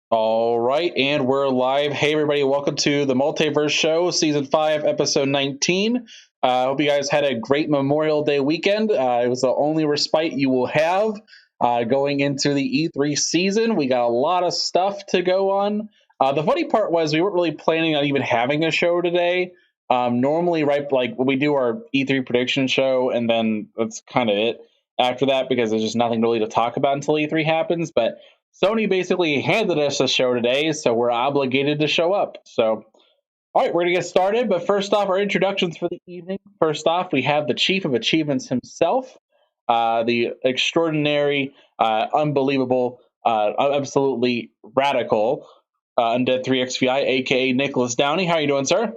All right, and we're live. Hey, everybody, welcome to the Multiverse Show, Season 5, Episode 19. I hope you guys had a great Memorial Day weekend. It was the only respite you will have going into the E3 season. We got a lot of stuff to go on. The funny part was we weren't really planning on even having a show today. Normally, right, like we do our E3 prediction show, and then that's kind of it after that because there's just nothing really to talk about until E3 happens. But Sony basically handed us a show today, so we're obligated to show up. So, all right, we're going to get started. But first off, our introductions for the evening. First off, we have the Chief of Achievements himself, the extraordinary, unbelievable, absolutely radical Undead 3XVI, a.k.a. Nicholas Downey. How are you doing, sir?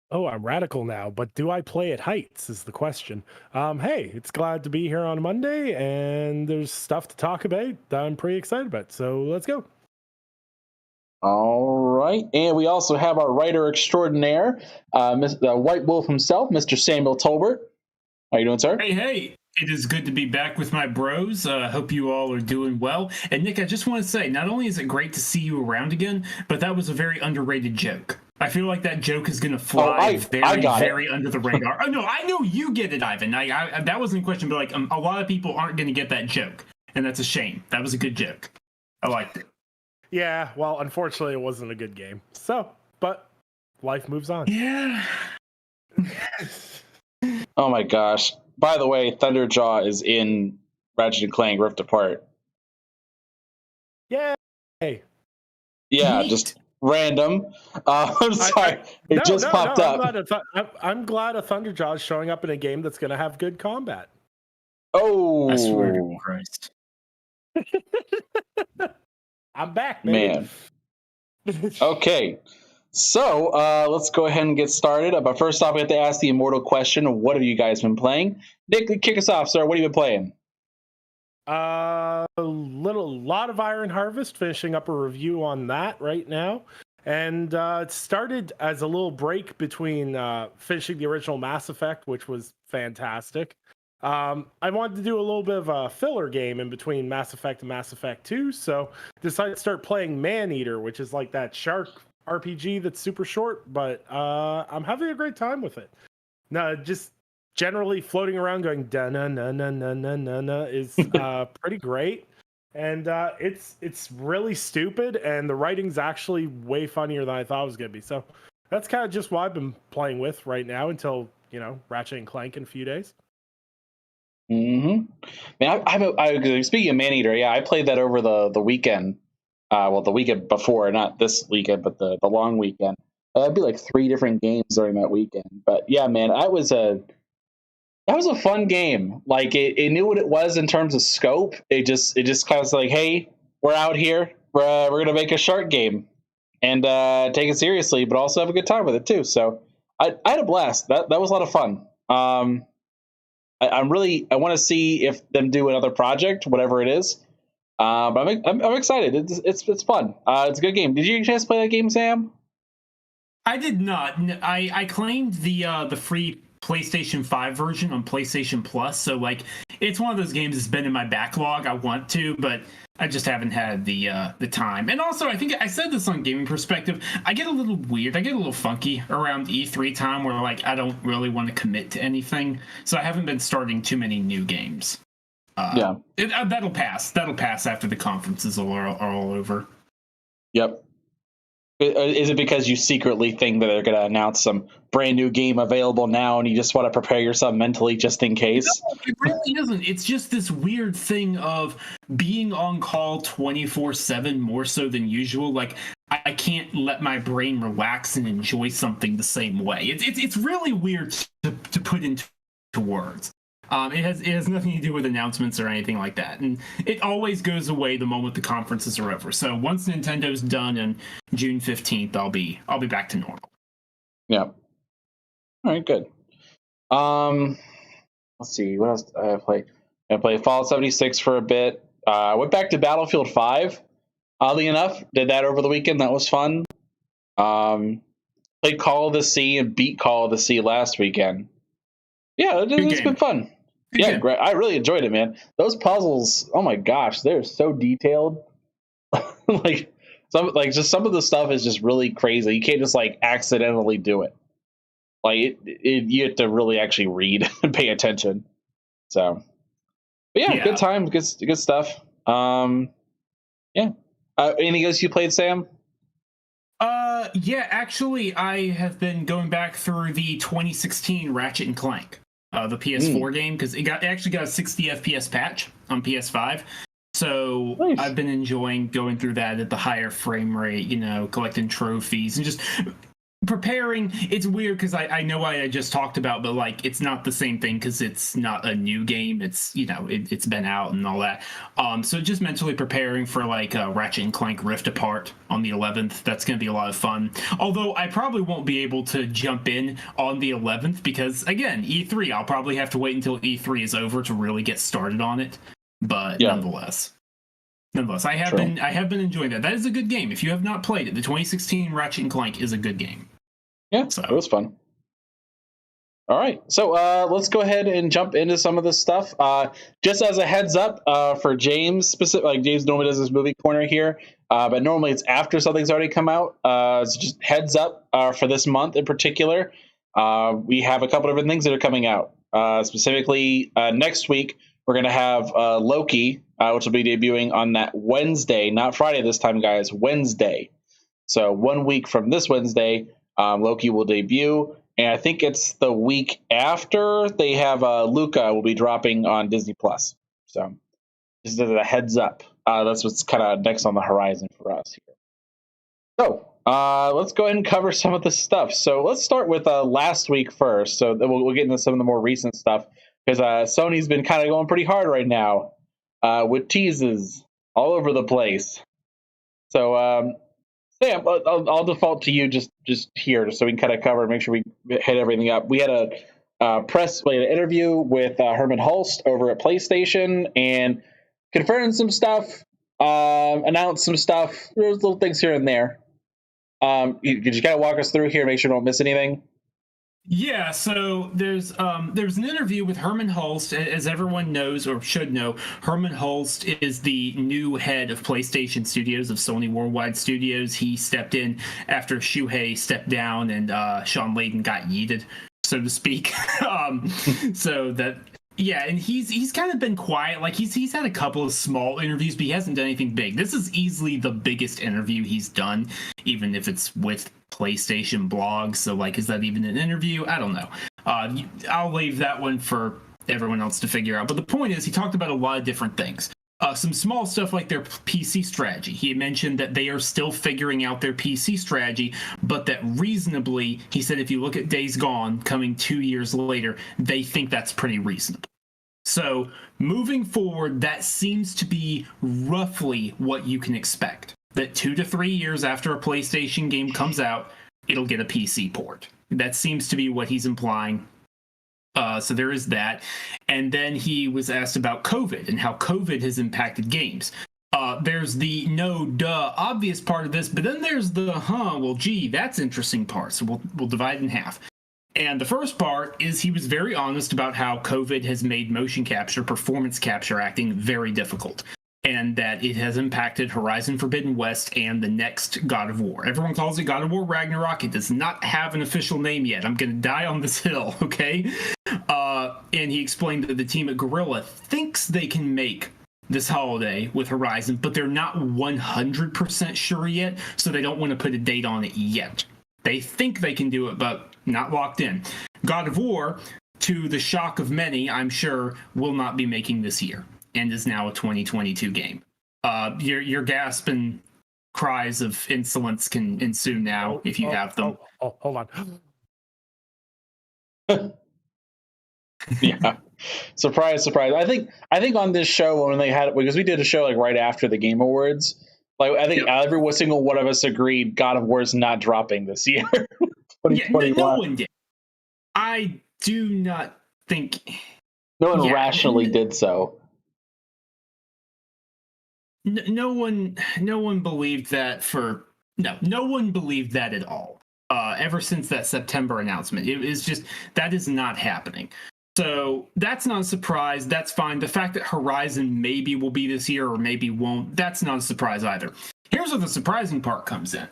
Oh, I'm radical now, but do I play at heights is the question. Hey, it's glad to be here on Monday, and there's stuff to talk about that I'm pretty excited about, so let's go. All right, and we also have our writer extraordinaire, the White Wolf himself, Mr. Samuel Tolbert. How you doing, sir? Hey. It is good to be back with my bros. Hope you all are doing well. And Nick, I just want to say, not only is it great to see you around again, but that was a very underrated joke. I feel like that joke is going to fly very under the radar. Oh, no, I know you get it, Ivan. I that wasn't a question, but like a lot of people aren't going to get that joke. And that's a shame. That was a good joke. I liked it. Yeah, well, unfortunately, it wasn't a good game. So, but life moves on. Yeah. Oh, my gosh. By the way, Thunderjaw is in Ratchet & Clank Rift Apart. Yay! Yeah, just random. I'm sorry. It just popped up. I'm glad a Thunderjaw is showing up in a game that's going to have good combat. Oh. I swear to Christ. I'm back, baby. Man. Okay. So let's go ahead and get started. But first off, we have to ask the immortal question: what have you guys been playing? Nick, kick us off, sir. What have you been playing? A lot of Iron Harvest. Finishing up a review on that right now, and it started as a little break between finishing the original Mass Effect, which was fantastic. I wanted to do a little bit of a filler game in between Mass Effect and Mass Effect 2, so decided to start playing Maneater, which is like that shark RPG that's super short, but I'm having a great time with it. No, just generally floating around going da na na na na na na na is pretty great, and it's really stupid, and the writing's actually way funnier than I thought it was gonna be. So that's kind of just what I've been playing with right now until Ratchet and Clank in a few days. Man, speaking of Maneater, yeah, I played that over the weekend. Well, the weekend before, not this weekend, but the long weekend. That'd be like 3 different games during that weekend. But yeah, man, that was a fun game. Like it knew what it was in terms of scope. It just kind of like, hey, we're out here. We're gonna make a shark game and take it seriously, but also have a good time with it too. So I had a blast. That was a lot of fun. I want to see if them do another project, whatever it is. But I'm excited. It's fun. It's a good game. Did you get a chance to play that game, Sam? I did not. I claimed the free PlayStation 5 version on PlayStation Plus. So like, it's one of those games that's been in my backlog. I want to, but I just haven't had the time. And also, I think I said this on Gaming Perspective. I get a little weird. I get a little funky around E3 time, where like I don't really want to commit to anything. So I haven't been starting too many new games. That'll pass. That'll pass after the conferences are all over. Yep. Is it because you secretly think that they're going to announce some brand new game available now, and you just want to prepare yourself mentally just in case? No, it really isn't. It's just this weird thing of being on call 24/7 more so than usual. Like I can't let my brain relax and enjoy something the same way. It's really weird to put into words. It has nothing to do with announcements or anything like that, and it always goes away the moment the conferences are over. So once Nintendo's done on June 15th, I'll be back to normal. Yeah. All right, good. Let's see, what else did I play? I played Fallout 76 for a bit. I went back to Battlefield 5. Oddly enough, did that over the weekend. That was fun. Played Call of the Sea and beat Call of the Sea last weekend. Yeah, it's been fun. Yeah, great. I really enjoyed it, man. Those puzzles, oh my gosh, they're so detailed. like some of the stuff is just really crazy. You can't just like accidentally do it. Like you have to really actually read and pay attention. So, but yeah, good time, good stuff. Yeah. Anything else you played, Sam? Yeah, actually, I have been going back through the 2016 Ratchet and Clank, the PS4 game, because it actually got a 60 FPS patch on PS5. So nice. I've been enjoying going through that at the higher frame rate, collecting trophies and just preparing. It's weird because I know what I just talked about, but like it's not the same thing because it's not a new game. It's it's been out and all that. So just mentally preparing for like Ratchet and Clank Rift Apart on the 11th. That's going to be a lot of fun. Although I probably won't be able to jump in on the 11th because again E3. I'll probably have to wait until E3 is over to really get started on it. But nonetheless, I have been enjoying that. That is a good game. If you have not played it, the 2016 Ratchet and Clank is a good game. Yeah, so it was fun. All right, so let's go ahead and jump into some of this stuff. Just as a heads up for James, like James normally does this movie corner here, but normally it's after something's already come out. So just heads up for this month in particular. We have a couple different things that are coming out. Specifically, next week we're going to have Loki, which will be debuting on that Wednesday, not Friday this time, guys. Wednesday. So 1 week from this Wednesday. Loki will debut, and I think it's the week after they have Luca will be dropping on Disney Plus. So just as a heads up, that's what's kind of next on the horizon for us here. So let's go ahead and cover some of the stuff. So let's start with last week first. So we'll get into some of the more recent stuff because Sony's been kind of going pretty hard right now with teases all over the place. So Sam, I'll default to you just here, just so we can kind of cover and make sure we hit everything up. We had an interview with Herman Hulst over at PlayStation and confirmed some stuff, announced some stuff. There's little things here and there. Could you kind of walk us through here, make sure we don't miss anything? Yeah, so there's an interview with Herman Hulst. As everyone knows or should know, Herman Hulst is the new head of PlayStation Studios, of Sony Worldwide Studios. He stepped in after Shuhei stepped down and Sean Layden got yeeted, so to speak. So that... Yeah, and he's kind of been quiet. Like he's had a couple of small interviews, but he hasn't done anything big. This is easily the biggest interview he's done, even if it's with PlayStation blogs. So like, is that even an interview? I don't know. I'll leave that one for everyone else to figure out. But the point is, he talked about a lot of different things. Some small stuff like their PC strategy. He mentioned that they are still figuring out their PC strategy, but that reasonably, he said, if you look at Days Gone coming 2 years later, they think that's pretty reasonable. So moving forward, that seems to be roughly what you can expect. That 2 to 3 years after a PlayStation game comes out, it'll get a PC port. That seems to be what he's implying. So there is that. And then he was asked about COVID and how COVID has impacted games. There's the obvious part of this, but then there's the that's interesting part. So we'll divide it in half. And the first part is he was very honest about how COVID has made motion capture, performance capture acting very difficult. And that it has impacted Horizon Forbidden West and the next God of War. Everyone calls it God of War Ragnarok. It does not have an official name yet. I'm going to die on this hill, okay? And he explained that the team at Guerrilla thinks they can make this holiday with Horizon, but they're not 100% sure yet, so they don't want to put a date on it yet. They think they can do it, but not locked in. God of War, to the shock of many, I'm sure, will not be making this year and is now a 2022 game. Your gasp and cries of insolence can ensue now if you have them. Hold on. Yeah, surprise. I think on this show when they had, because we did a show like right after the Game Awards, like I think every single one of us agreed God of War is not dropping this year. No one did. I do not think no one rationally did so. No one believed that no one believed that at all. Ever since that September announcement, it is just that is not happening. So that's not a surprise. That's fine. The fact that Horizon maybe will be this year or maybe won't, that's not a surprise either. Here's where the surprising part comes in.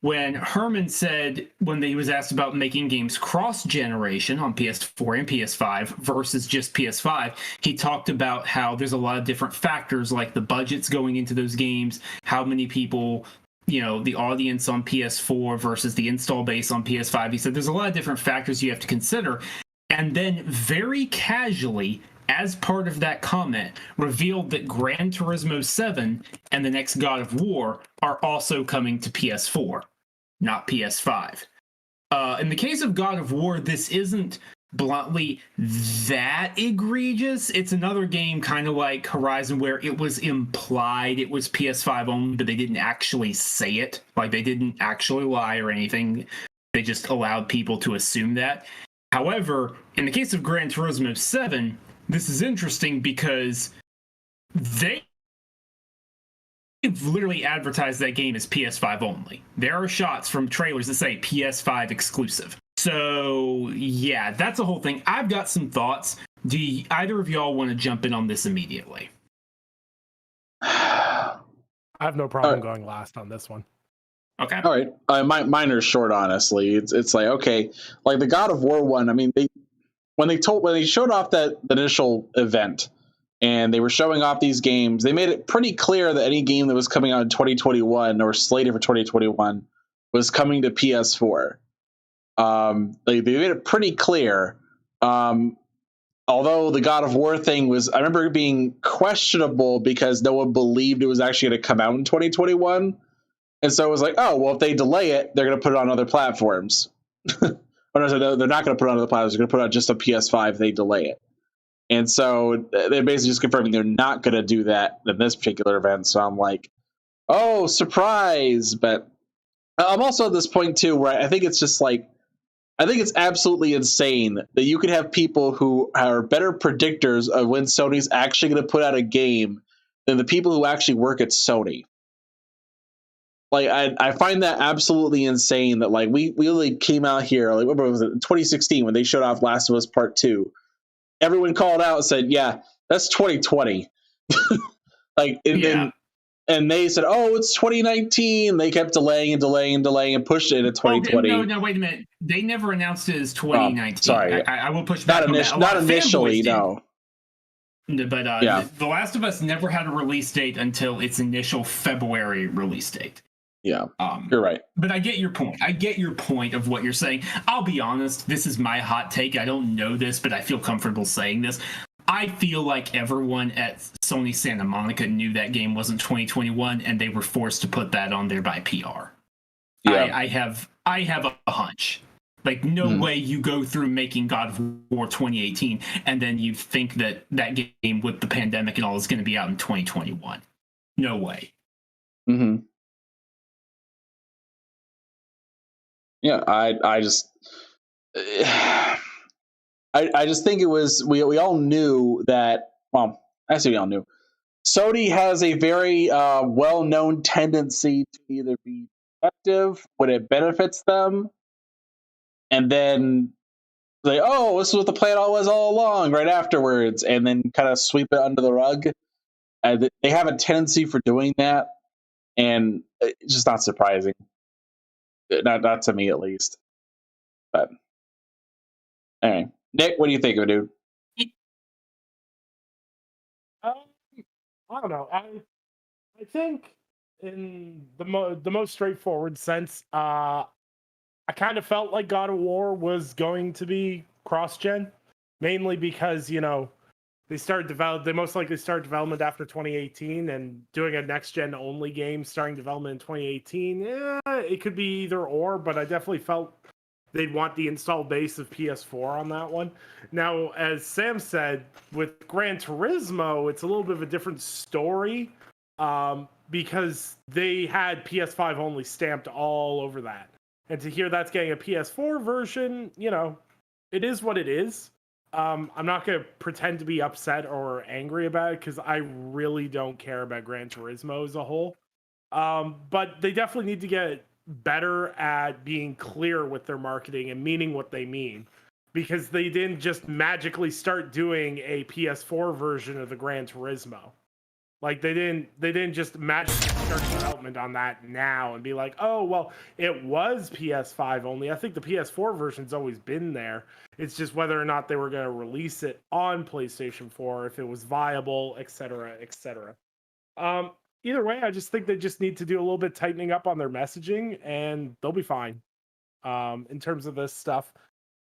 When Herman said, when he was asked about making games cross-generation on PS4 and PS5 versus just PS5, he talked about how there's a lot of different factors, like the budgets going into those games, how many people, the audience on PS4 versus the install base on PS5. He said there's a lot of different factors you have to consider. And then very casually, as part of that comment, revealed that Gran Turismo 7 and the next God of War are also coming to PS4, not PS5. In the case of God of War, this isn't bluntly that egregious. It's another game kind of like Horizon where it was implied it was PS5 only, but they didn't actually say it. Like, they didn't actually lie or anything. They just allowed people to assume that. However, in the case of Gran Turismo 7, this is interesting because they've literally advertised that game as PS5 only. There are shots from trailers that say PS5 exclusive. So, yeah, that's a whole thing. I've got some thoughts. Do either of y'all want to jump in on this immediately? I have no problem going last on this one. Okay. All right. Mine are short, honestly. It's like, okay, like the God of War one. I mean, when they showed off that initial event and they were showing off these games, they made it pretty clear that any game that was coming out in 2021 or slated for 2021 was coming to PS4. They made it pretty clear. Although the God of War thing was, I remember it being questionable because no one believed it was actually going to come out in 2021. And so it was like, oh, well, if they delay it, they're going to put it on other platforms. No, they're not going to put it on other platforms. They're going to put it on just a PS5 if they delay it. And so they're basically just confirming they're not going to do that in this particular event. So I'm like, oh, surprise. But I'm also at this point, too, where I think it's just like, I think it's absolutely insane that you could have people who are better predictors of when Sony's actually going to put out a game than the people who actually work at Sony. Like, I find that absolutely insane that, like, we really came out here, like, what was it, 2016 when they showed off Last of Us Part 2. Everyone called out and said, yeah, that's 2020. Like, and they said, oh, it's 2019. They kept delaying and pushed it into 2020. No, wait a minute. They never announced it as 2019. Sorry. I will push back on that. Not initially, no. But The Last of Us never had a release date until its initial February release date. Yeah, you're right. But I get your point. I get your point of what you're saying. I'll be honest. This is my hot take. I don't know this, but I feel comfortable saying this. I feel like everyone at Sony Santa Monica knew that game wasn't 2021, and they were forced to put that on there by PR. Yeah. I have a hunch. Like, no way you go through making God of War 2018, and then you think that game with the pandemic and all is going to be out in 2021. No way. Mm-hmm. Yeah, I just think it was we all knew that. Well, I say we all knew. Sony has a very well-known tendency to either be effective when it benefits them, and then say, "Oh, this is what the plan was all along," right afterwards, and then kind of sweep it under the rug. They have a tendency for doing that, and it's just not surprising. Not to me, at least. But anyway, Nick, what do you think of it, dude? I don't know. I think in the most straightforward sense, I kind of felt like God of War was going to be cross-gen, mainly because they most likely started development after 2018, and doing a next-gen only game starting development in 2018, it could be either or, but I definitely felt they'd want the install base of PS4 on that one. Now, as Sam said, with Gran Turismo, it's a little bit of a different story, because they had PS5 only stamped all over that. And to hear that's getting a PS4 version, it is what it is. I'm not going to pretend to be upset or angry about it because I really don't care about Gran Turismo as a whole. But they definitely need to get better at being clear with their marketing and meaning what they mean. because they didn't just magically start doing a PS4 version of the Gran Turismo. Like they didn't just magically start development on that now and be like, oh well, it was PS5 only. I think the PS4 version's always been there. It's just whether or not they were going to release it on PlayStation 4, if it was viable, etc., etc. Either way, I just think they just need to do a little bit tightening up on their messaging, and they'll be fine. In terms of this stuff,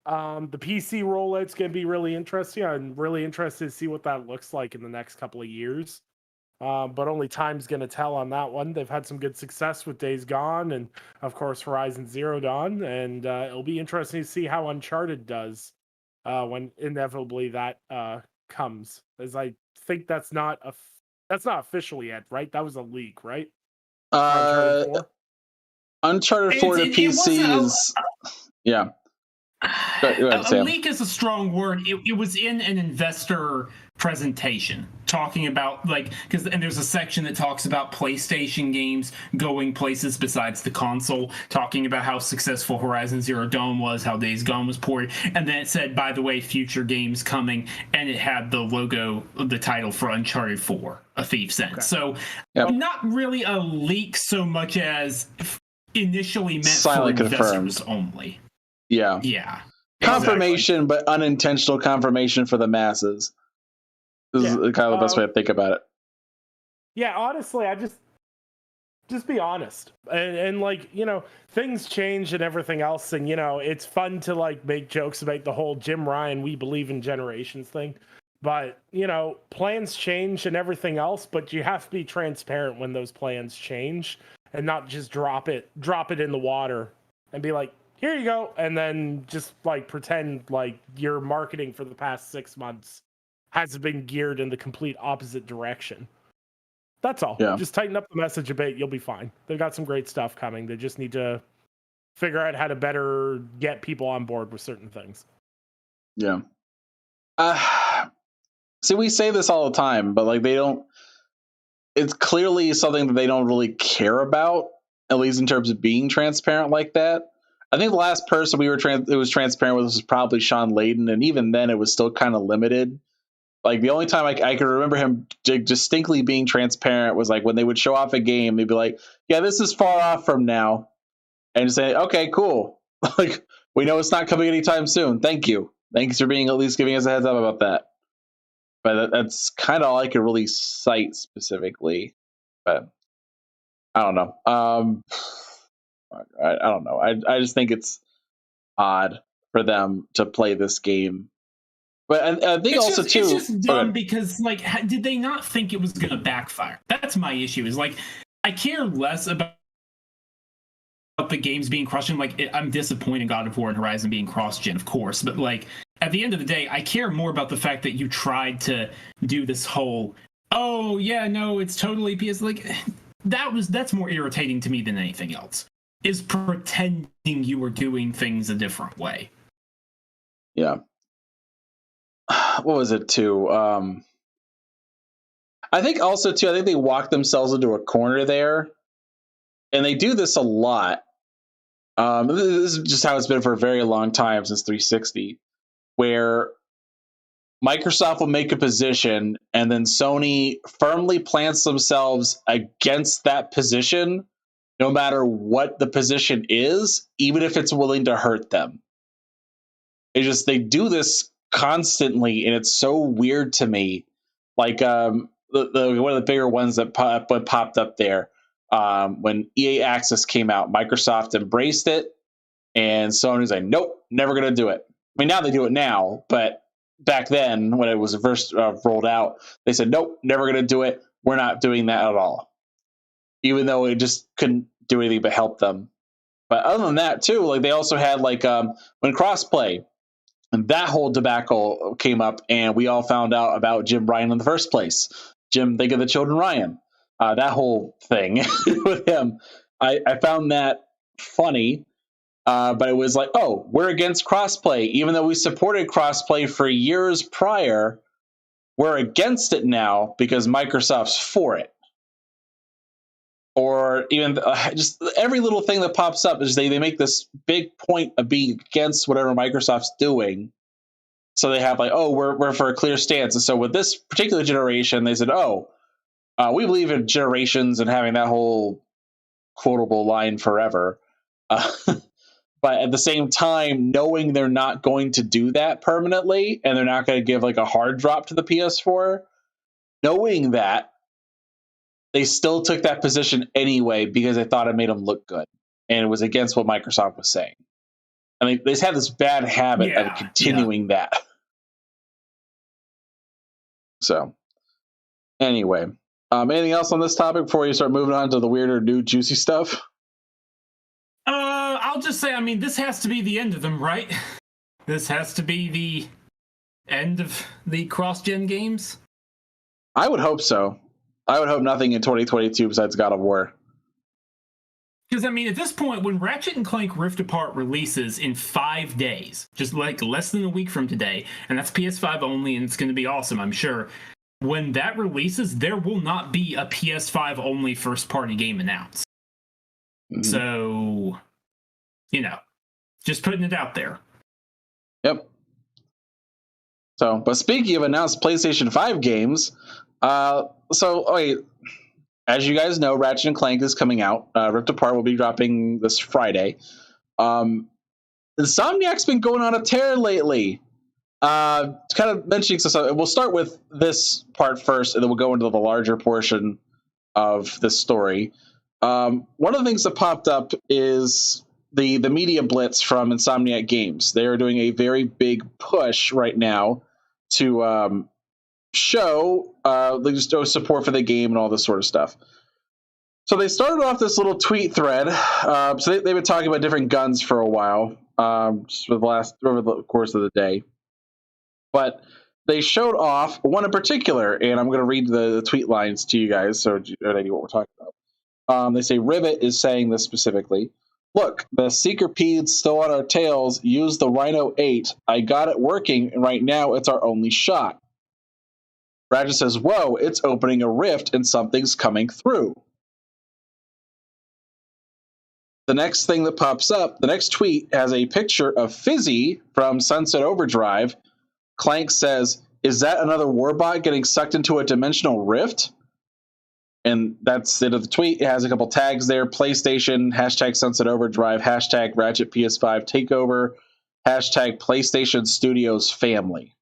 the PC rollout's going to be really interesting. I'm really interested to see what that looks like in the next couple of years. But only time's going to tell on that one. They've had some good success with Days Gone and, of course, Horizon Zero Dawn. And it'll be interesting to see how Uncharted does when inevitably that comes. As I think that's not official yet, right? That was a leak, right? Uncharted 4? Uncharted 4 to PC is... Yeah. Go ahead, a leak is a strong word. It was in an investor presentation talking about and there's a section that talks about PlayStation games going places besides the console, talking about how successful Horizon Zero Dawn was, how Days Gone was ported, and then it said, by the way, future games coming, and it had the logo, the title for Uncharted 4, A Thief's End. Okay. So not really a leak so much as initially meant silent for investors only. Yeah. Confirmation, exactly. But unintentional confirmation for the masses. This is kind of the best way to think about it. Yeah, honestly, I just be honest. And things change and everything else. And, it's fun to, make jokes about the whole Jim Ryan, we believe in generations thing. But, plans change and everything else. But you have to be transparent when those plans change and not just drop it in the water and be like, here you go, and then just pretend like your marketing for the past 6 months has been geared in the complete opposite direction. That's all. Yeah. Just tighten up the message a bit, you'll be fine. They've got some great stuff coming. They just need to figure out how to better get people on board with certain things. Yeah. See, we say this all the time, but they don't. It's clearly something that they don't really care about, at least in terms of being transparent like that. I think the last person it was transparent with was probably Sean Layden, and even then it was still kind of limited. The only time I could remember him distinctly being transparent was when they would show off a game, they'd be like, yeah, this is far off from now. And just say, okay, cool. We know it's not coming anytime soon. Thank you. Thanks for at least giving us a heads up about that. But that's kind of all I could really cite specifically. But I don't know. I don't know. I just think it's odd for them to play this game. But I think it's just dumb because did they not think it was going to backfire? That's my issue. Is I care less about the games being cross-gen. I'm disappointed in God of War and Horizon being cross-gen, of course, but at the end of the day, I care more about the fact that you tried to do this whole, oh yeah, no, it's totally PS. That's more irritating to me than anything else. Is pretending you were doing things a different way. Yeah. What was it too? I think also too, I think they walked themselves into a corner there. And they do this a lot. This is just how it's been for a very long time, since 360, where Microsoft will make a position and then Sony firmly plants themselves against that position, no matter what the position is, even if it's willing to hurt them. They do this constantly, and it's so weird to me. One of the bigger ones that popped up there, when EA Access came out, Microsoft embraced it, and Sony's like, nope, never going to do it. I mean, now they do it now, but back then, when it was first rolled out, they said, nope, never going to do it. We're not doing that at all. Even though it just couldn't do anything but help them. But other than that, too, they also had when crossplay, and that whole debacle came up, and we all found out about Jim Ryan in the first place. Jim, think of the children Ryan. That whole thing with him, I found that funny. But it was we're against crossplay. Even though we supported crossplay for years prior, we're against it now because Microsoft's for it. Or even just every little thing that pops up is they make this big point of being against whatever Microsoft's doing. So they have like, oh, we're for a clear stance. And so with this particular generation, they said, oh, we believe in generations and having that whole quotable line forever. But at the same time, knowing they're not going to do that permanently and they're not going to give like a hard drop to the PS4, knowing that, they still took that position anyway because they thought it made them look good. And it was against what Microsoft was saying. I mean, they just had this bad habit of continuing that. So, anyway, anything else on this topic before you start moving on to the weirder, new, juicy stuff? I'll just say, I mean, this has to be the end of them, right? This has to be the end of the cross-gen games? I would hope so. I would hope nothing in 2022 besides God of War. Because, I mean, at this point, when Ratchet & Clank Rift Apart releases in 5 days, just like less than a week from today, and that's PS5 only, and it's going to be awesome, I'm sure. When that releases, there will not be a PS5 only first-party game announced. Mm-hmm. So, you know, just putting it out there. Yep. So, but speaking of announced PlayStation 5 games, as you guys know, Ratchet & Clank is coming out. Rift Apart will be dropping this Friday. Insomniac's been going on a tear lately. Kind of mentioning so we'll start with this part first, and then we'll go into the larger portion of this story. One of the things that popped up is the media blitz from Insomniac Games. They are doing a very big push right now to show support for the game and all this sort of stuff. So they started off this little tweet thread. So they've been talking about different guns for a while, just over the course of the day. But they showed off one in particular, and I'm going to read the tweet lines to you guys so you know what we're talking about. They say Rivet is saying this specifically. Look, the Seeker Peds still on our tails. Use the Rhino 8. I got it working, and right now it's our only shot. Ratchet says, whoa, it's opening a rift and something's coming through. The next thing that pops up, the next tweet has a picture of Fizzy from Sunset Overdrive. Clank says, is that another warbot getting sucked into a dimensional rift? And that's the end of the tweet. It has a couple tags there. PlayStation, hashtag Sunset Overdrive, hashtag Ratchet PS5 Takeover, hashtag PlayStation Studios Family.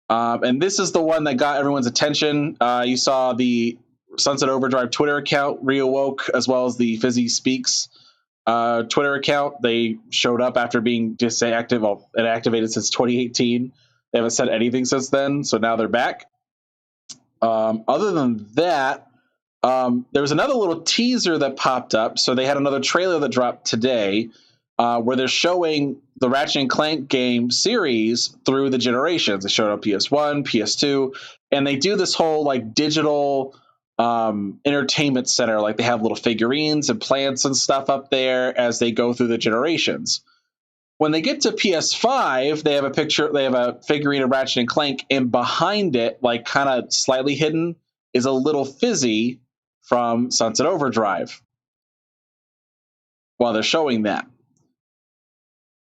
And this is the one that got everyone's attention. You saw the Sunset Overdrive Twitter account reawoke, as well as the Fizzy Speaks Twitter account. They showed up after being disactive and activated since 2018. They haven't said anything since then, so now they're back. Other than that, there was another little teaser that popped up. So they had another trailer that dropped today where they're showing the Ratchet & Clank game series through the generations. They showed up PS1, PS2, and they do this whole like digital entertainment center. Like they have little figurines and plants and stuff up there as they go through the generations. When they get to PS5, they have a figurine of Ratchet & Clank, and behind it, like kind of slightly hidden, is a little Fizzy from Sunset Overdrive. While they're showing that.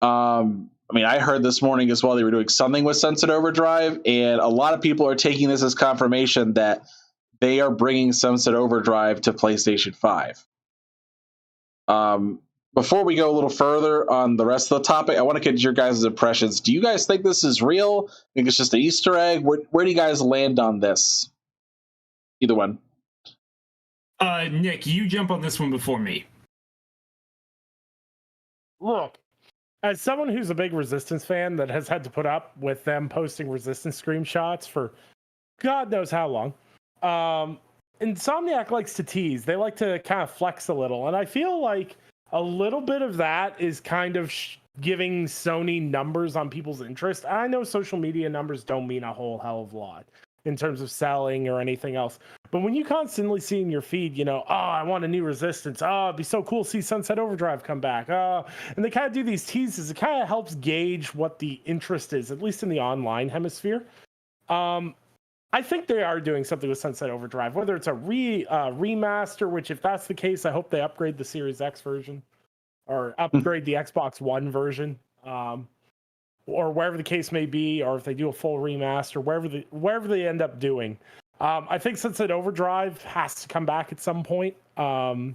I heard this morning as well they were doing something with Sunset Overdrive, and a lot of people are taking this as confirmation that they are bringing Sunset Overdrive to PlayStation 5. Before we go a little further on the rest of the topic, I want to get your guys' impressions. Do you guys think this is real? Think it's just an Easter egg? Where do you guys land on this? Either one. Nick, you jump on this one before me. Look, as someone who's a big Resistance fan that has had to put up with them posting Resistance screenshots for God knows how long, Insomniac likes to tease. They like to kind of flex a little, and I feel like a little bit of that is kind of giving Sony numbers on people's interest. I know social media numbers don't mean a whole hell of a lot in terms of selling or anything else. But when you constantly see in your feed, I want a new Resistance. Oh, it'd be so cool to see Sunset Overdrive come back. And they kind of do these teases. It kind of helps gauge what the interest is, at least in the online hemisphere. I think they are doing something with Sunset Overdrive, whether it's a remaster, which if that's the case, I hope they upgrade the Series X version or upgrade the Xbox One version. or wherever the case may be, or if they do a full remaster, wherever they end up doing. I think Sunset Overdrive has to come back at some point, or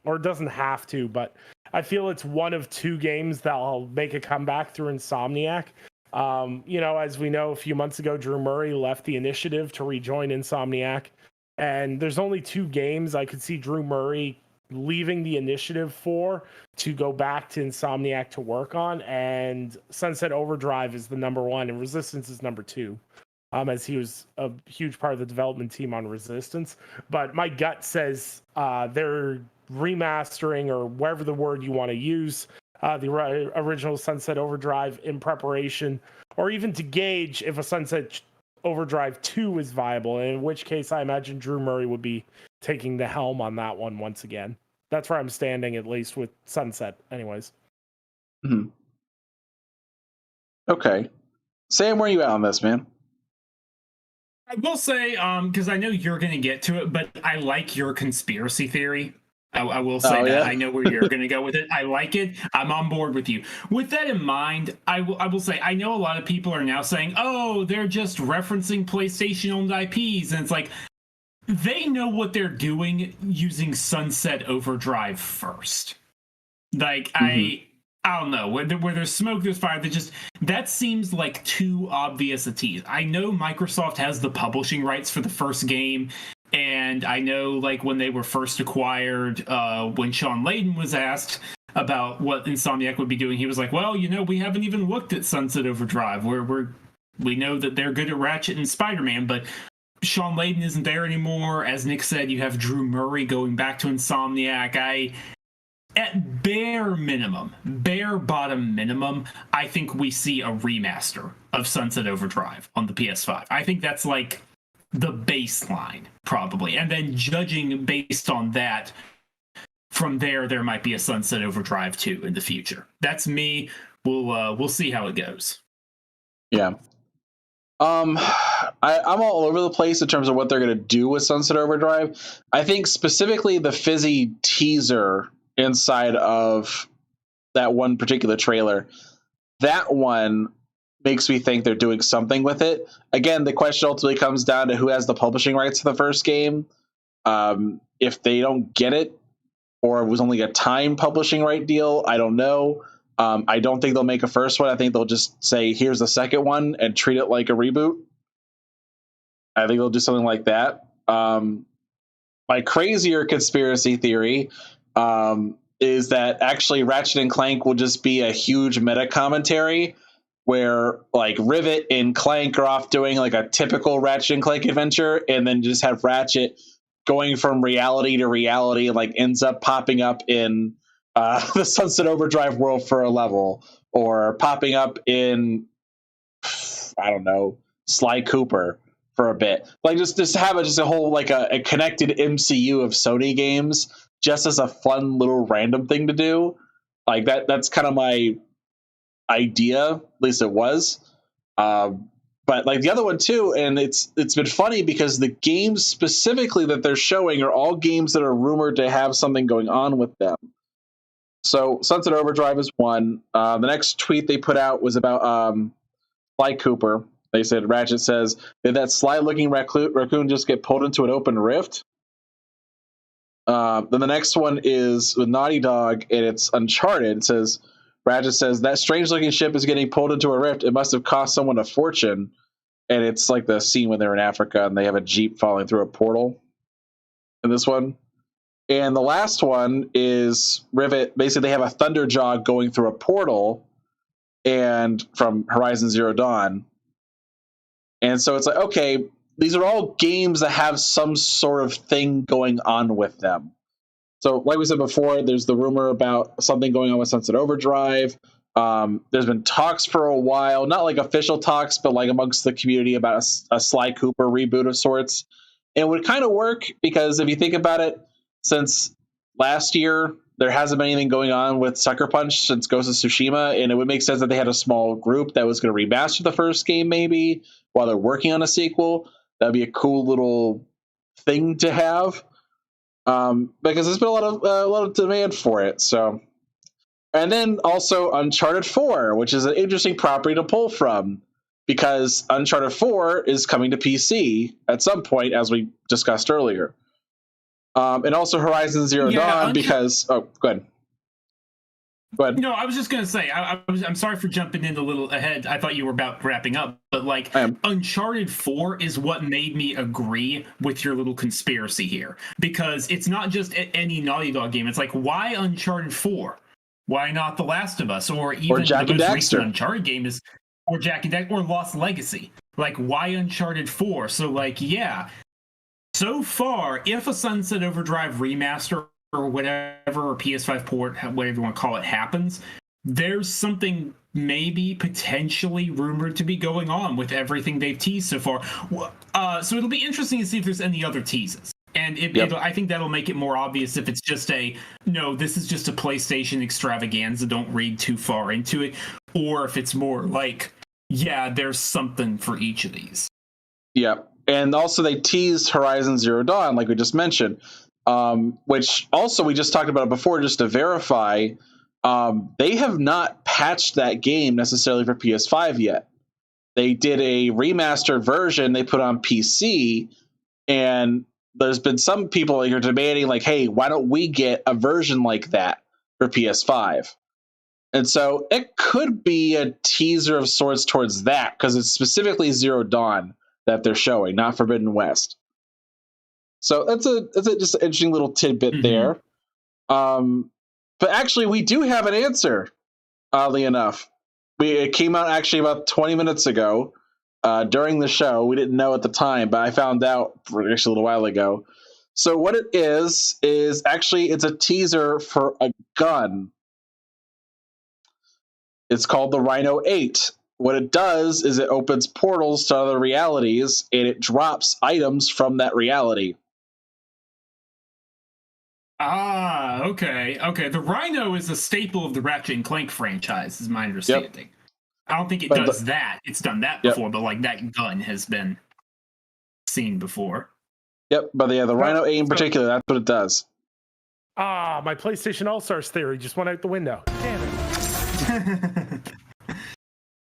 it doesn't have to, but I feel it's one of two games that'll make a comeback through Insomniac. As we know, a few months ago, Drew Murray left the initiative to rejoin Insomniac, and there's only two games I could see Drew Murray leaving the initiative for to go back to Insomniac to work on, and Sunset Overdrive is the number one, and Resistance is number two, as he was a huge part of the development team on Resistance. But my gut says they're remastering, or whatever the word you want to use, the original Sunset Overdrive in preparation, or even to gauge if a Sunset Overdrive 2 is viable, in which case I imagine Drew Murray would be taking the helm on that one once again. That's where I'm standing, at least with Sunset anyways. Mm-hmm. Okay. Sam, where are you at on this, man? I will say, because I know you're going to get to it, but I like your conspiracy theory. I will say that. Yeah? I know where you're going to go with it. I like it. I'm on board with you. With that in mind, I will say, I know a lot of people are now saying, oh, they're just referencing PlayStation-owned IPs. And it's like, they know what they're doing using Sunset Overdrive first. Like, I don't know. Where there's smoke, there's fire. That seems like too obvious a tease. I know Microsoft has the publishing rights for the first game. And I know, like, when they were first acquired, when Sean Layden was asked about what Insomniac would be doing, he was like, well, we haven't even looked at Sunset Overdrive. We know that they're good at Ratchet and Spider-Man, but Sean Layden isn't there anymore. As Nick said, you have Drew Murray going back to Insomniac. At bare bottom minimum, I think we see a remaster of Sunset Overdrive on the PS5. I think that's, like, the baseline, probably. And then judging based on that, from there might be a Sunset Overdrive 2 in the future. That's me. We'll see how it goes. Yeah. I'm all over the place in terms of what they're going to do with Sunset Overdrive. I think specifically the fizzy teaser inside of that one particular trailer, that one makes me think they're doing something with it. Again, the question ultimately comes down to who has the publishing rights to the first game. If they don't get it, or it was only a time publishing right deal, I don't know. I don't think they'll make a first one. I think they'll just say, here's the second one, and treat it like a reboot. I think they'll do something like that. My crazier conspiracy theory is that actually Ratchet and Clank will just be a huge meta commentary where, like, Rivet and Clank are off doing, like, a typical Ratchet and Clank adventure, and then just have Ratchet going from reality to reality, and, like, ends up popping up in the Sunset Overdrive world for a level, or popping up in, I don't know, Sly Cooper for a bit. Like, just have a whole, like, a connected MCU of Sony games, just as a fun little random thing to do. Like, that's kind of my idea, at least it was. But, like, the other one too, and it's been funny because the games specifically that they're showing are all games that are rumored to have something going on with them. So Sunset Overdrive is one. The next tweet they put out was about Sly Cooper. They said, Ratchet says, did that sly-looking raccoon just get pulled into an open rift? Then the next one is with Naughty Dog, and it's Uncharted. It says, Ratchet says, that strange-looking ship is getting pulled into a rift. It must have cost someone a fortune. And it's like the scene when they're in Africa and they have a Jeep falling through a portal in this one. And the last one is Rivet. Basically, they have a Thunderjaw going through a portal and from Horizon Zero Dawn. And so it's like, okay, these are all games that have some sort of thing going on with them. So like we said before, there's the rumor about something going on with Sunset Overdrive. There's been talks for a while, not like official talks, but like amongst the community about a Sly Cooper reboot of sorts. And it would kind of work because if you think about it, since last year, there hasn't been anything going on with Sucker Punch since Ghost of Tsushima, and it would make sense that they had a small group that was going to remaster the first game maybe while they're working on a sequel. That'd be a cool little thing to have. Because there's been a lot of demand for it. So, all And then also Uncharted 4, which is an interesting property to pull from, because Uncharted 4 is coming to PC at some point, as we discussed earlier. And also Horizon Zero Dawn, because... Oh, go ahead. Go ahead. No, I was just going to say, I'm sorry for jumping in a little ahead. I thought you were about wrapping up. But, like, Uncharted 4 is what made me agree with your little conspiracy here. Because it's not just any Naughty Dog game. It's like, why Uncharted 4? Why not The Last of Us? Or even Jack the and most Daxter. recent Uncharted game is... Or Jack and Daxter, or Lost Legacy. Like, why Uncharted 4? So, like, yeah. So far, if a Sunset Overdrive remaster or whatever, or PS5 port, whatever you want to call it, happens, there's something maybe potentially rumored to be going on with everything they've teased so far. So it'll be interesting to see if there's any other teases. And I think that'll make it more obvious if it's just this is just a PlayStation extravaganza, don't read too far into it. Or if it's more like, yeah, there's something for each of these. Yeah. And also they teased Horizon Zero Dawn, like we just mentioned. Which also we just talked about it before, just to verify, they have not patched that game necessarily for PS5 yet. They did a remastered version they put on PC, and there's been some people that are demanding, like, hey, why don't we get a version like that for PS5? And so it could be a teaser of sorts towards that, because it's specifically Zero Dawn that they're showing, not Forbidden West. So that's just an interesting little tidbit there. But actually, we do have an answer, oddly enough. It came out actually about 20 minutes ago during the show. We didn't know at the time, but I found out actually a little while ago. So what it is actually it's a teaser for a gun. It's called the Rhino 8. What it does is it opens portals to other realities, and it drops items from that reality. Ah, okay. The Rhino is a staple of the Ratchet and Clank franchise, is my understanding. Yep. I don't think it does that. It's done that before, but like that gun has been seen before. Yep, but yeah, the Rhino 8 in particular, that's what it does. Ah, my PlayStation All-Stars theory just went out the window. Damn it.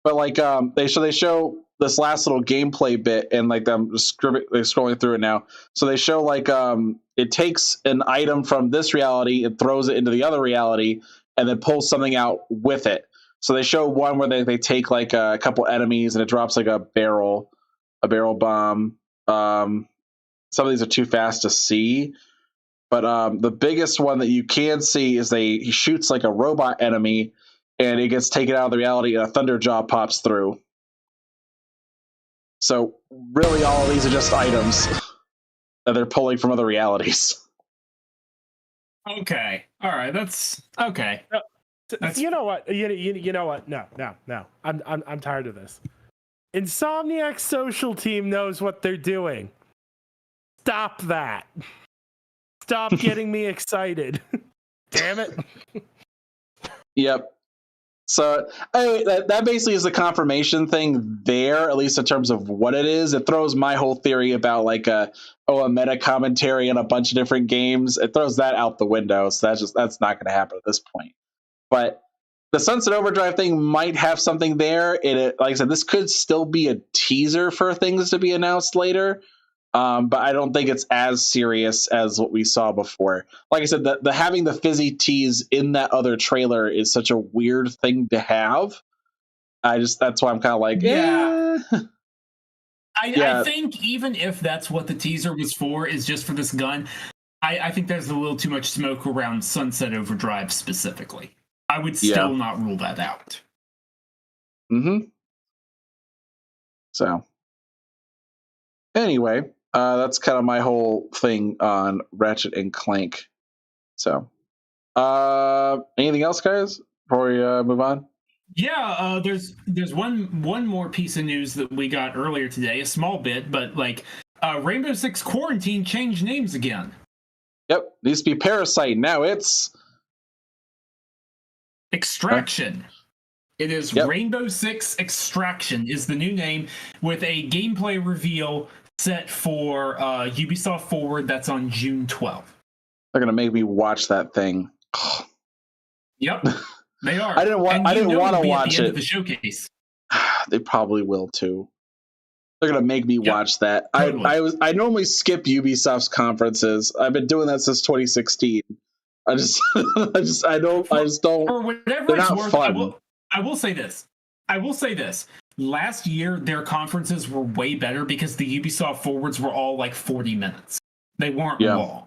But like they show this last little gameplay bit, and like I'm just scrolling through it now. So they show like it takes an item from this reality, it throws it into the other reality, and then pulls something out with it. So they show one where they take like a couple enemies and it drops like a barrel bomb. Some of these are too fast to see, but the biggest one that you can see is he shoots like a robot enemy, and it gets taken out of the reality, and a Thunderjaw pops through. So really, all of these are just items that they're pulling from other realities. Okay, all right, that's okay. You know what? You know what? No. I'm tired of this. Insomniac's social team knows what they're doing. Stop that. Stop getting me excited. Damn it. Yep. So that basically is a confirmation thing there, at least in terms of what it is. It throws my whole theory about like a meta commentary on a bunch of different games. It throws that out the window. So that's not going to happen at this point. But the Sunset Overdrive thing might have something there. Like I said, this could still be a teaser for things to be announced later. But I don't think it's as serious as what we saw before. Like I said, the having the fizzy tease in that other trailer is such a weird thing to have. That's why I'm kind of like, yeah. I think even if that's what the teaser was for, is just for this gun, I think there's a little too much smoke around Sunset Overdrive specifically. I would still not rule that out. So anyway, that's kind of my whole thing on Ratchet and Clank. So, anything else, guys, before we move on? Yeah, there's one more piece of news that we got earlier today, a small bit, but like Rainbow Six Quarantine changed names again. Yep, it used to be Parasite, now it's Extraction. It is Rainbow Six Extraction is the new name, with a gameplay reveal set for Ubisoft Forward. That's on June 12th. They're going to make me watch that thing. Yep. They are. I didn't want to watch at the end it. of the showcase. They probably will too. They're gonna make me watch that. Totally. I normally skip Ubisoft's conferences. I've been doing that since 2016. I just don't. For whatever they're it's not worth, fun. I will say this. Last year, their conferences were way better because the Ubisoft forwards were all like 40 minutes. They weren't long.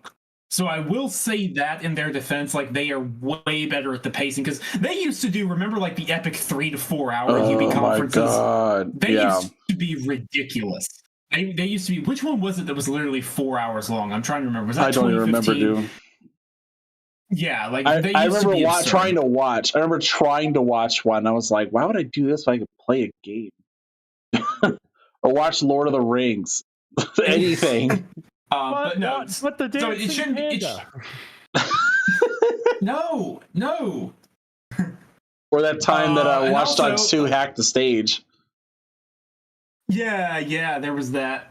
So I will say that in their defense, like they are way better at the pacing because they used to do, remember, like the epic 3 to 4 hour UB conferences? Oh my God. They used to be ridiculous. They used to be, which one was it that was literally 4 hours long? I'm trying to remember. Was that I don't even remember, 2015? dude. Yeah, like I used remember to be trying to watch. I remember trying to watch one. I was like, why would I do this if I could play a game? Or watch Lord of the Rings. Anything. But no, but the so it shouldn't be. No. Or that time that Watch also, Dogs 2 hacked the stage. Yeah, there was that.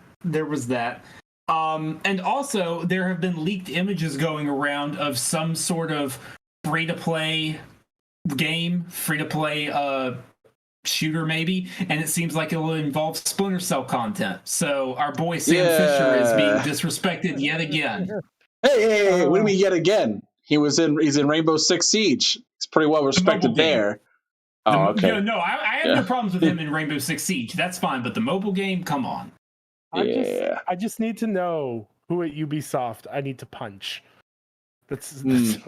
And also, there have been leaked images going around of some sort of free-to-play game, free-to-play shooter maybe, and it seems like it will involve Splinter Cell content. So our boy Sam Fisher is being disrespected yet again. Hey, what do you mean yet again? He's in Rainbow Six Siege. He's pretty well respected there. Oh, okay. No, I have no problems with him in Rainbow Six Siege. That's fine, but the mobile game, come on. I just need to know who at Ubisoft I need to punch. That's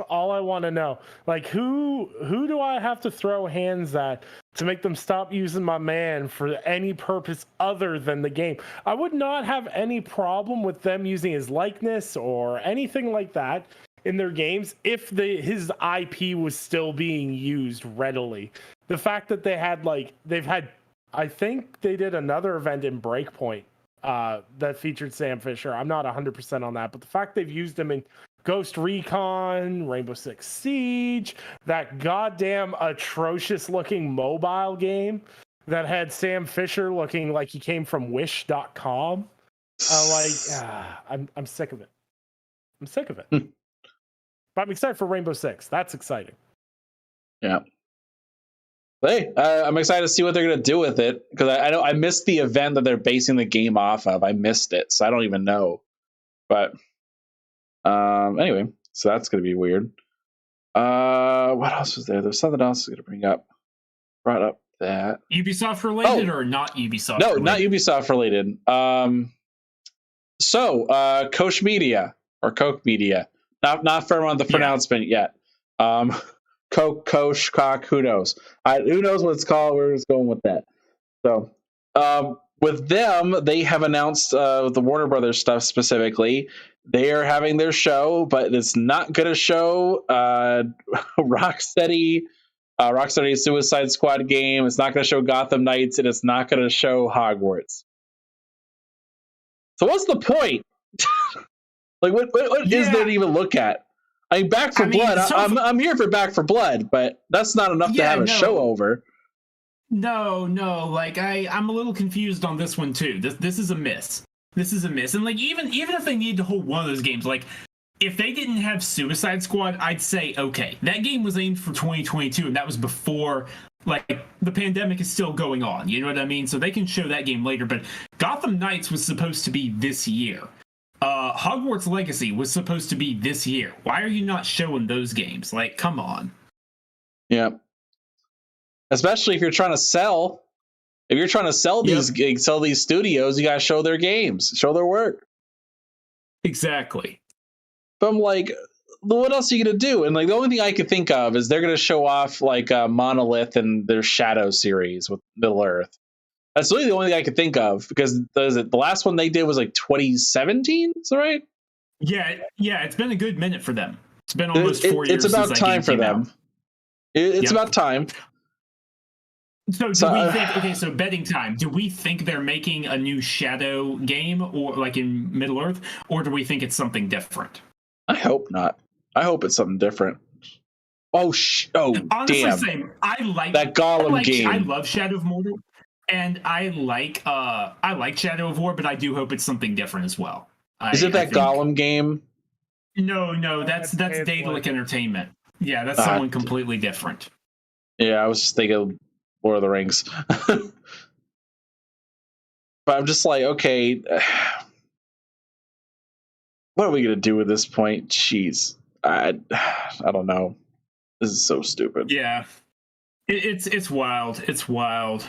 all I want to know. Like, who do I have to throw hands at to make them stop using my man for any purpose other than the game? I would not have any problem with them using his likeness or anything like that in their games if his IP was still being used readily. The fact that I think they did another event in Breakpoint that featured Sam Fisher. I'm not 100% on that, but the fact they've used him in Ghost Recon, Rainbow Six Siege, that goddamn atrocious looking mobile game that had Sam Fisher looking like he came from Wish.com. I'm sick of it. But I'm excited for Rainbow Six. That's exciting. Yeah. Hey, I'm excited to see what they're going to do with it because I missed the event that they're basing the game off of. I missed it, so I don't even know. But anyway, so that's going to be weird. What else was there? There's something else I was going to bring up. Brought up that Ubisoft related or not Ubisoft? No, related? not Ubisoft related. So Koch Media or Coke Media, not firm on the pronouncement yet. Koch, who knows? Who knows what it's called? We're just going with that. So, with them, they have announced the Warner Brothers stuff specifically. They are having their show, but it's not going to show Rocksteady's Suicide Squad game. It's not going to show Gotham Knights, and it's not going to show Hogwarts. So, what's the point? Like, what is there to even look at? I mean, Back for Blood. I'm here for Back for Blood, but that's not enough to have a show over. No. Like I'm a little confused on this one too. This is a miss. And like even if they need to hold one of those games, like if they didn't have Suicide Squad, I'd say okay, that game was aimed for 2022, and that was before like the pandemic is still going on. You know what I mean? So they can show that game later. But Gotham Knights was supposed to be this year. Hogwarts Legacy was supposed to be this year. Why are you not showing those games? Like, come on. Yeah. Especially if you're trying to sell. If you're trying to sell these studios, you gotta show their games, show their work. Exactly. But I'm like, what else are you gonna do? And like the only thing I could think of is they're gonna show off like Monolith and their Shadow series with Middle Earth. That's really the only thing I could think of because the last one they did was like 2017. Is that right? Yeah. It's been a good minute for them. It's been almost 4 years. It's about time for them. It's about time. So do we think? Okay, so betting time. Do we think they're making a new Shadow game or like in Middle Earth, or do we think it's something different? I hope not. I hope it's something different. Honestly, damn! Same. I like that Gollum game. I love Shadow of Mordor. And I like Shadow of War, but I do hope it's something different as well. Is it that Gollum game? No, that's Daedalic Entertainment. Yeah, that's someone completely different. Yeah, I was just thinking Lord of the Rings. But I'm just like, okay, what are we gonna do at this point? Jeez, I don't know. This is so stupid. Yeah, it's wild. It's wild.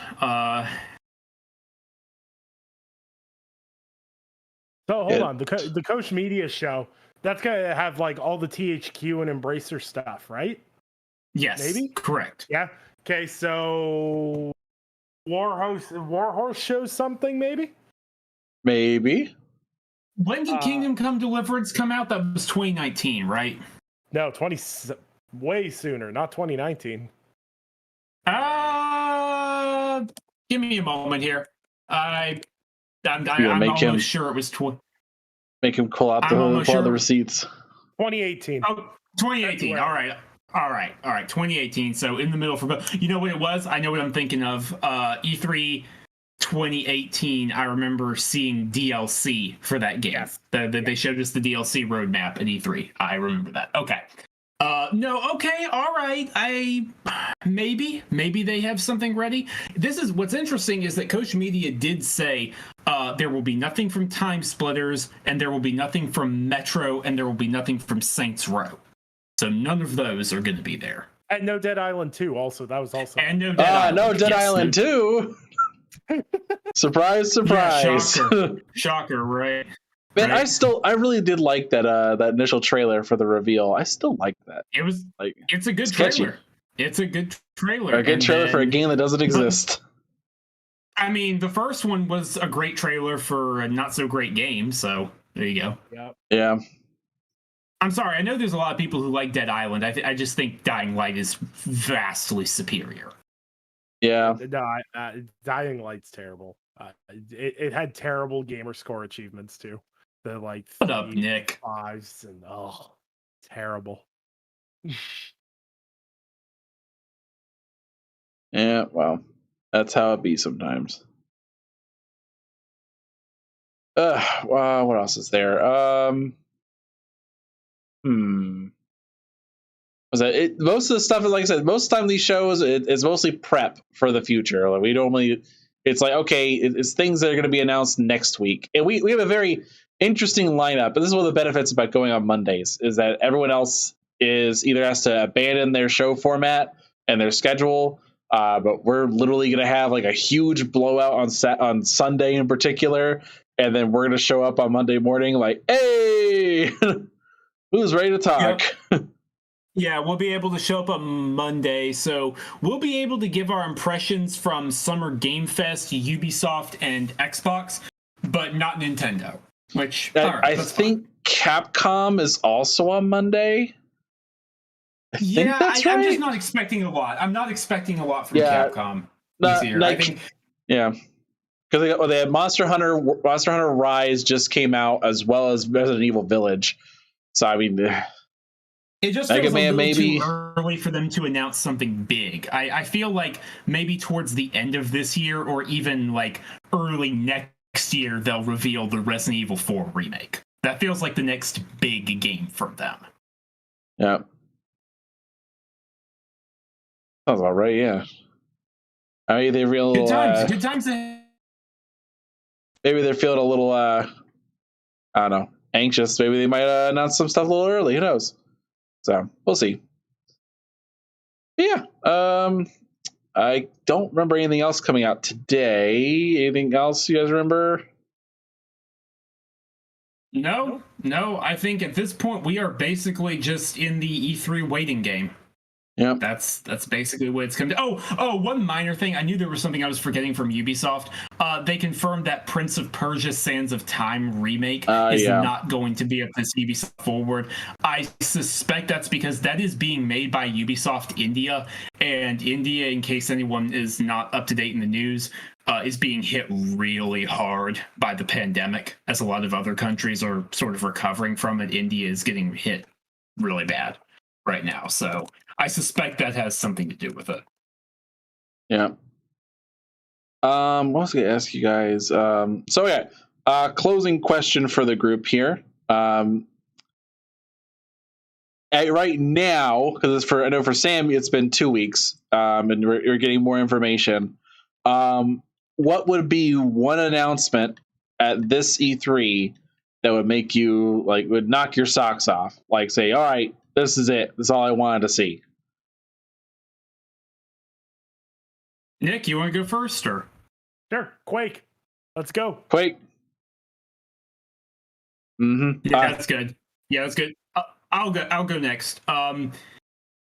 So hold on, the Coach Media show, that's gonna have like all the THQ and Embracer stuff, right? Yes, Maybe? correct. Yeah. Okay, so Warhorse shows something, maybe? Maybe. When did Kingdom Come Deliverance come out? That was 2019, right? No, way sooner, not 2019. Give me a moment here. I'm almost sure it was make him pull out the receipts. 2018. Oh, 2018. All right. 2018. So in the middle for both. You know what it was? I know what I'm thinking of. E3 2018. I remember seeing DLC for that game. Yes. They showed us the DLC roadmap at E3. I remember that. Okay. No, okay, all right. Maybe they have something ready. This is what's interesting is that Coach Media did say there will be nothing from Time Splitters, and there will be nothing from Metro, and there will be nothing from Saints Row. So none of those are going to be there. And no Dead Island 2 also. That was also. And no Dead Island. No Dead Island 2. Surprise, surprise. Yeah, shocker, right? Man, right. I really did like that initial trailer for the reveal. I still like that. It was like, it's a good trailer. It's a good trailer. A good trailer for a game that doesn't exist. I mean, the first one was a great trailer for a not so great game, so there you go. Yeah. I'm sorry, I know there's a lot of people who like Dead Island. I just think Dying Light is vastly superior. Yeah. Dying Light's terrible. It had terrible gamer score achievements too. The like Shut up, Nick. 5s and terrible. Yeah, well, that's how it be sometimes. What else is there? Was that it? Most of the stuff is like I said. Most of the time, these shows it's mostly prep for the future. Like we normally, it's like okay, it's things that are going to be announced next week, and we have a very interesting lineup. But this is one of the benefits about going on Mondays is that everyone else is either has to abandon their show format and their schedule. But we're literally going to have like a huge blowout on Sunday in particular, and then we're going to show up on Monday morning like, hey, who's ready to talk? Yep. Yeah, we'll be able to show up on Monday, so we'll be able to give our impressions from Summer Game Fest, Ubisoft, and Xbox, but not Nintendo. Which I think Capcom is also on Monday. I'm just not expecting a lot. I'm not expecting a lot from Capcom this year. I think, because they had Monster Hunter Rise just came out as well as Resident Evil Village. So I mean, it just feels a little too early for them to announce something big. I feel like maybe towards the end of this year or even like early next year they'll reveal the Resident Evil 4 remake. That feels like the next big game from them. Yeah. Sounds about right, yeah. I mean, they real good times. Maybe they're feeling a little, I don't know, anxious. Maybe they might announce some stuff a little early. Who knows? So we'll see. But yeah, I don't remember anything else coming out today. Anything else you guys remember? No. I think at this point we are basically just in the E3 waiting game. Yeah, that's basically what it's come to. Oh, one minor thing. I knew there was something I was forgetting from Ubisoft. They confirmed that Prince of Persia: Sands of Time remake is not going to be at this Ubisoft Forward. I suspect that's because that is being made by Ubisoft India, and India, in case anyone is not up to date in the news, is being hit really hard by the pandemic. As a lot of other countries are sort of recovering from it, India is getting hit really bad right now. So I suspect that has something to do with it. Yeah. What was I going to ask you guys? Closing question for the group here. right now, because I know for Sam it's been 2 weeks, and we're getting more information. What would be one announcement at this E3 that would make you would knock your socks off? Like say, all right, this is it. This is all I wanted to see. Nick, you want to go first, or? Sure, Quake. Let's go. Quake. Yeah, that's good. Yeah, that's good. I'll go next.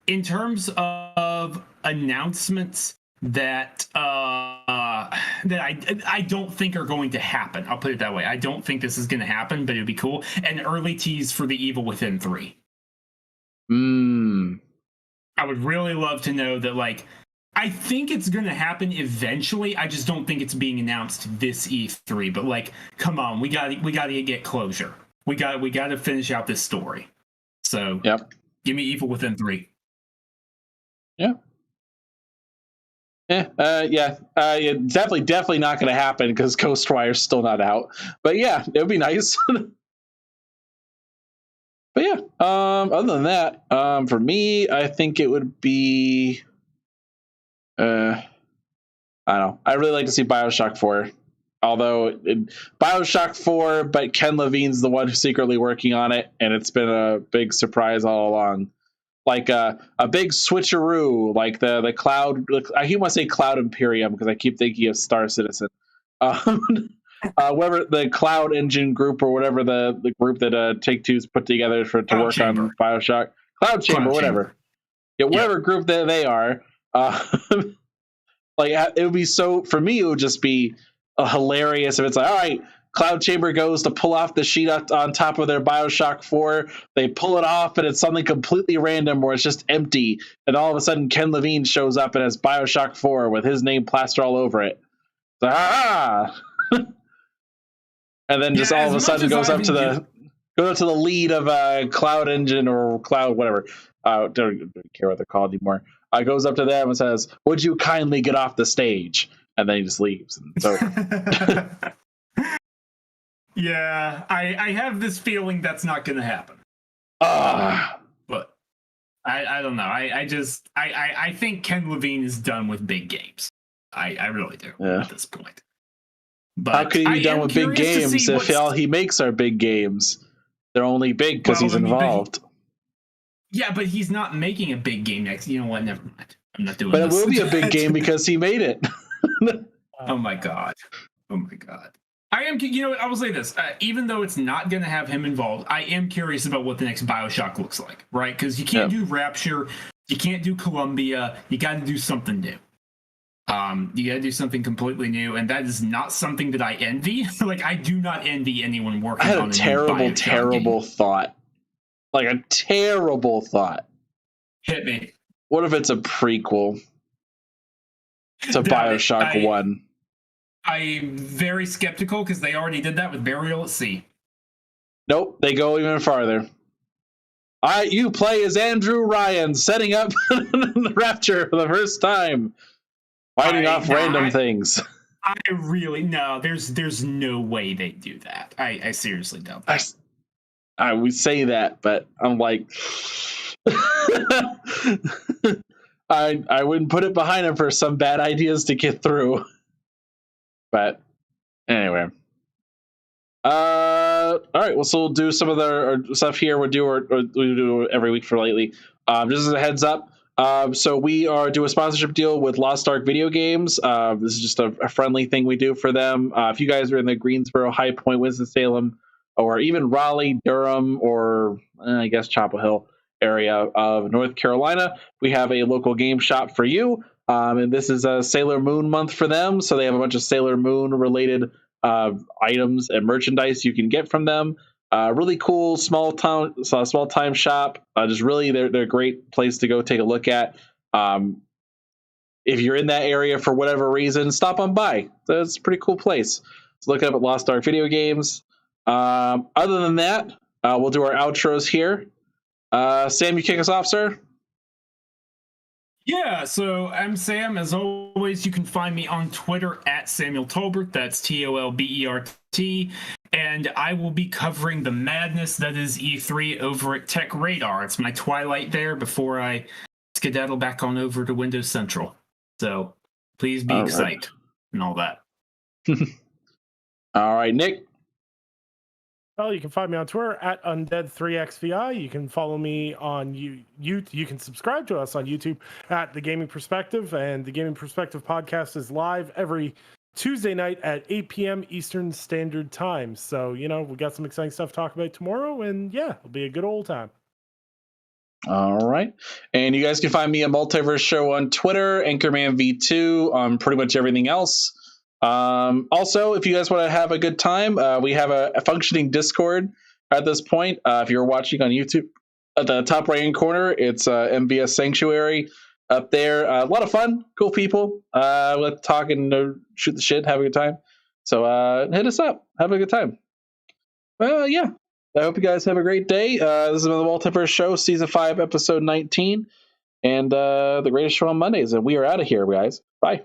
In terms of announcements that I don't think are going to happen. I'll put it that way. I don't think this is going to happen, but it'd be cool. An early tease for The Evil Within 3. I would really love to know that. I think it's going to happen eventually. I just don't think it's being announced this E3. But come on, we got to get closure. We got to finish out this story. So give me Evil Within 3. Yeah. Definitely not going to happen because Ghostwire's still not out. But yeah, it would be nice. But yeah, other than that, for me, I think it would be, I don't know. I really like to see BioShock 4. Although BioShock 4, but Ken Levine's the one who's secretly working on it, and it's been a big surprise all along. Like a big switcheroo, like the cloud. I keep want to say Cloud Imperium because I keep thinking of Star Citizen. Whatever the Cloud Engine group or whatever the group that Take-Two's put together to work on BioShock. Cloud Chamber, whatever. Yeah, whatever group that they are. It would be for me, it would just be hilarious if it's all right, Cloud Chamber goes to pull off the sheet on top of their BioShock 4. They pull it off, and it's something completely random where it's just empty. And all of a sudden, Ken Levine shows up and has BioShock 4 with his name plastered all over it. And then just all of a sudden goes up to the lead of Cloud Engine or Cloud whatever. Don't care what they're called anymore. Goes up to them and says, "Would you kindly get off the stage?" And then he just leaves. And so. Yeah, I have this feeling that's not going to happen. But I don't know. I think Ken Levine is done with big games. I really do at this point. But how could he be done with big games if all he makes are big games? They're only big because he's involved. Yeah, but he's not making a big game next. You know what? Never mind. I'm not doing this. But it will be a big game because he made it. Oh my god. I am, I will say this, even though it's not going to have him involved, I am curious about what the next BioShock looks like, right? Because you can't do Rapture, you can't do Columbia, you got to do something new. You got to do something completely new, and that is not something that I envy. I do not envy anyone working on a terrible thought. Like a terrible thought. Hit me. What if it's a prequel to BioShock 1? I'm very skeptical because they already did that with Burial at Sea. Nope, they go even farther. You play as Andrew Ryan setting up the Rapture for the first time, fighting off random things. I really there's no way they do that. I seriously doubt that. I would say that, but I'm like, I wouldn't put it behind him for some bad ideas to get through. But anyway, all right. Well, so we'll do some of our stuff here. We do every week for lately. Just as a heads up, so we are doing a sponsorship deal with Lost Ark Video Games. This is just a friendly thing we do for them. If you guys are in the Greensboro, High Point, Winston-Salem, or even Raleigh, Durham, or I guess Chapel Hill area of North Carolina, we have a local game shop for you. And this is a Sailor Moon month for them, so they have a bunch of Sailor Moon related items and merchandise you can get from them. Really cool small time shop. Just really, they're a great place to go take a look at. If you're in that area for whatever reason, stop on by. It's a pretty cool place. So look it up at Lost Ark Video Games. Other than that, we'll do our outros here. Sam, you kick us off, sir? Yeah, so I'm Sam. As always, you can find me on Twitter at Samuel Tolbert. That's Tolbert. and I will be covering the madness that is E3 over at Tech Radar. It's my twilight there before I skedaddle back on over to Windows Central. So please be excited and all that. All right, Nick. Well, you can find me on Twitter at Undead3XVI. You can follow me on you can subscribe to us on YouTube at The Gaming Perspective, and The Gaming Perspective podcast is live every Tuesday night at 8 p.m. Eastern Standard Time. So, we got some exciting stuff to talk about tomorrow, and yeah, it'll be a good old time. All right. And you guys can find me a Multiverse Show on Twitter, AnchormanV2, on pretty much everything else. Also, if you guys want to have a good time, we have a functioning Discord at this point. If you're watching on YouTube, at the top right-hand corner, it's MVS Sanctuary up there. A lot of fun, cool people. Let's talk and shoot the shit, have a good time. So hit us up, have a good time. Yeah. I hope you guys have a great day. This is the Multiverse Show, Season 5, Episode 19, and the greatest show on Mondays. And we are out of here, guys. Bye.